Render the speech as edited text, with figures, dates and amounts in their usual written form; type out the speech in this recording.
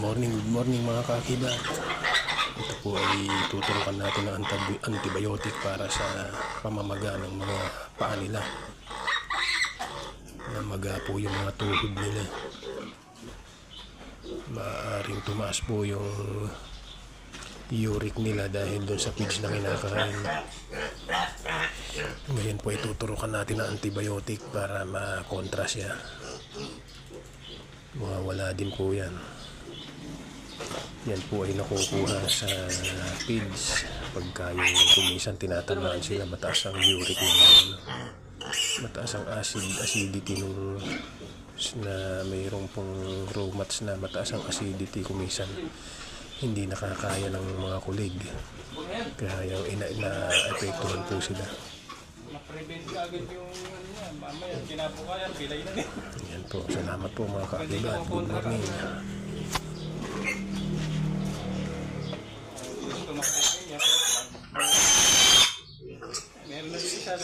Good morning mga kakibat. Ito po ay tuturukan natin ng antibiotic para sa pamamaga ng mga paa nila. Namaga po yung mga tuhod nila. Maaaring tumaas po yung uric nila dahil doon sa feeds na kinakain. Ngayon po ay tuturukan natin ng antibiotic para makontra siya. Mawawala din po yan. Yan po ay nakukuha sa feeds pagka yung kumisan tinatamaan sila, mataas ang uric nila, mataas ang acidity nung na mayroong pong rheumats na mataas ang acidity, kumisan hindi nakakaya ng mga kulig, kaya yung ina-epektuhan po sila. Ma-prevent ka agad yung mamaya kinabukayan pilay na Yan po, salamat po mga kakibat. Good morning. Meron na din isa